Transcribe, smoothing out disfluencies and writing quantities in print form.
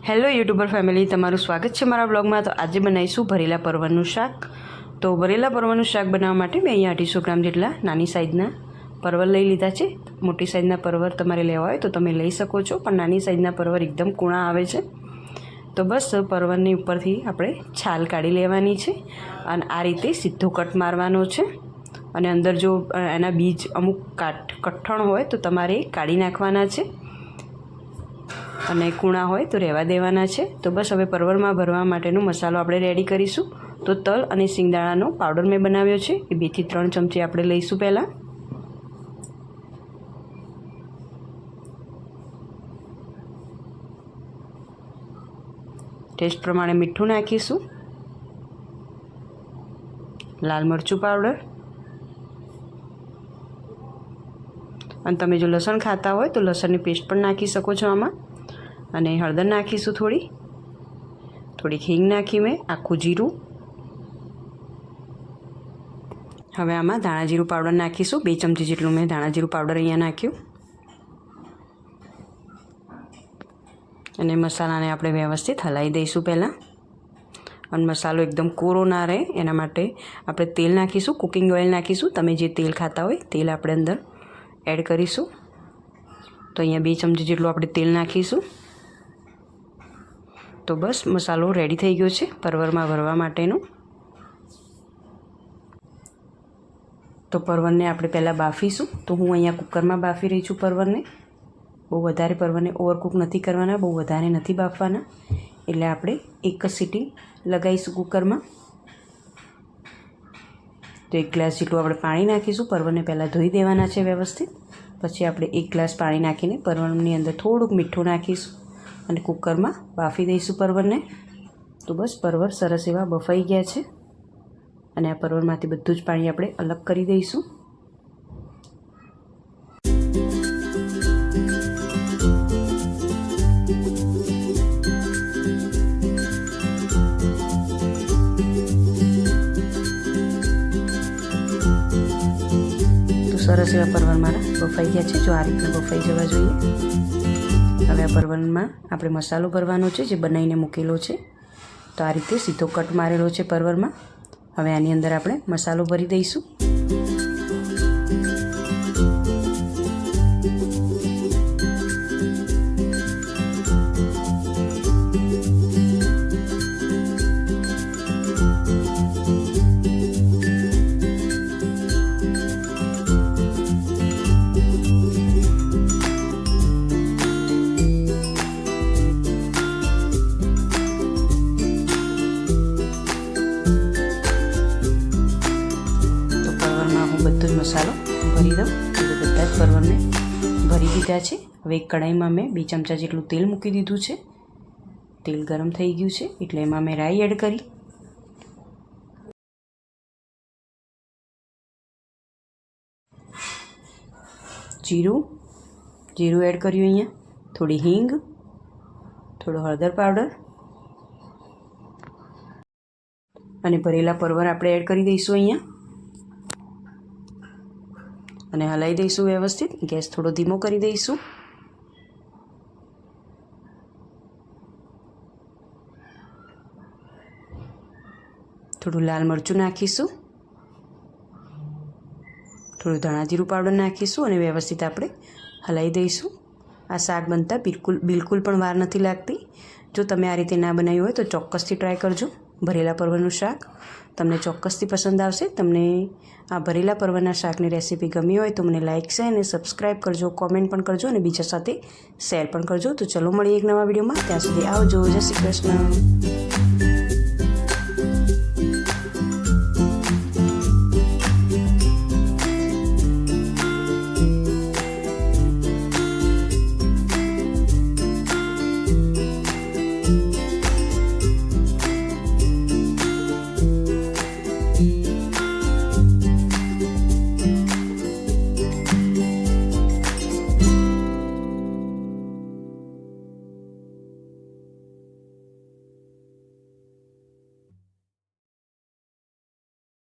Hello YouTuber family, તમારું સ્વાગત છે મારા બ્લોગમાં। તો આજે બનાવીશું ભરેલા પરવરનું શાક। તો ભરેલા પરવરનું શાક બનાવવા માટે મેં અહીંયા 250 ગ્રામ જેટલા નાની સાઇઝના પરવર લઈ લીધા છે। મોટી સાઇઝના પરવર તમારે લેવા હોય તો તમે લઈ શકો છો, પણ નાની સાઇઝના પરવર એકદમ કૂણા આવે છે। તો બસ પરવરની ઉપરથી આપણે છાલ કાઢી લેવાની છે અને આ રીતે સીધો કટ મારવાનો છે। અને અંદર જો એના બીજ અમુક કઠણ હોય તો તમારે કાઢી નાખવાના છે અને કૂણા હોય તો રહેવા દેવાના છે। તો બસ હવે પરવરમાં ભરવા માટેનો મસાલો આપણે રેડી કરીશું। તો તલ અને સિંગદાણાનો પાવડર મેં બનાવ્યો છે, એ 2 થી 3 ચમચી આપણે લઈશું। પહેલાં ટેસ્ટ પ્રમાણે મીઠું નાખીશું, લાલ મરચું પાવડર, અને તમે જો લસણ ખાતા હોય તો લસણની પેસ્ટ પણ નાખી શકો છો આમાં। અને હળદર નાખીશું, થોડીક હિંગ નાખી મેં, આખું જીરું। હવે આમાં ધાણા જીરું પાવડર નાખીશું, 2 ચમચી જેટલું મેં ધાણા જીરું પાવડર અહીંયા નાખ્યું। અને મસાલાને આપણે વ્યવસ્થિત હલાવી દઈશું પહેલાં। અને મસાલો એકદમ કોરો ના રહે એના માટે આપણે તેલ નાખીશું, કુકિંગ ઓઇલ નાખીશું। તમે જે તેલ ખાતા હોય તેલ આપણે અંદર એડ કરીશું। તો અહીંયા 2 ચમચી જેટલું આપણે તેલ નાખીશું। તો બસ મસાલો રેડી થઈ ગયો છે પરવરમાં ભરવા માટેનો। તો પરવરને આપણે પહેલાં બાફીશું। તો હું અહીંયા કુકરમાં બાફી રહી છું પરવરને। બહુ વધારે પરવરને ઓવરકુક નથી કરવાના, બહુ વધારે નથી બાફવાના, એટલે આપણે એક જ સીટી લગાવીશું કુકરમાં। તો 1 ગ્લાસ જેટલું આપણે પાણી નાખીશું। પરવરને પહેલાં ધોઈ દેવાના છે વ્યવસ્થિત, પછી આપણે 1 ગ્લાસ પાણી નાખીને પરવરની અંદર થોડુંક મીઠું નાખીશું અને કુકરમાં બાફી દઈશું પરવરને। તો બસ પરવર સરસ એવા બફાઈ ગયા છે અને આ પરવરમાંથી બધું જ પાણી આપણે અલગ કરી દઈશું। તો સરસ એવા પરવર મારા બફાઈ ગયા છે, જો આ રીતના બફાઈ જવા જોઈએ। હવે આ પરવરમાં આપણે મસાલો ભરવાનો છે જે બનાવીને મૂકેલો છે। તો આ રીતે સીધો કટ મારેલો છે પરવરમાં। હવે આની અંદર આપણે મસાલો ભરી દઈશું। બધો જ મસાલો ભરી દઉં। એટલે બધા જ પરવરને ભરી દીધા છે। હવે એક કઢાઈમાં મેં 2 ચમચા જેટલું તેલ મૂકી દીધું છે। તેલ ગરમ થઈ ગયું છે એટલે એમાં મેં રાઈ એડ કરી, જીરું એડ કર્યું અહીંયા, થોડી હિંગ, થોડો હળદર પાવડર અને ભરેલા પરવર આપણે એડ કરી દઈશું અહીંયા અને હલાવી દઈશું વ્યવસ્થિત। ગેસ થોડો ધીમો કરી દઈશું। થોડું લાલ મરચું નાખીશું, થોડું ધાણા જીરું પાવડર નાખીશું અને વ્યવસ્થિત આપણે હલાવી દઈશું। આ શાક બનતા બિલકુલ પણ વાર નથી લાગતી। જો તમે આ રીતે ના બનાવ્યું હોય તો ચોક્કસથી ટ્રાય કરજો ભરેલા પરવરનું શાક, તમને ચોક્કસથી પસંદ આવશે। તમને આ ભરેલા પરવરના શાકની રેસીપી ગમી હોય તો મને લાઇક, શેર અને સબસ્ક્રાઈબ કરજો, કોમેન્ટ પણ કરજો અને બીજા સાથે શેર પણ કરજો। તો ચલો મળીએ એક નવા વિડીયોમાં, ત્યાં સુધી આવજો, જય શ્રી કૃષ્ણ।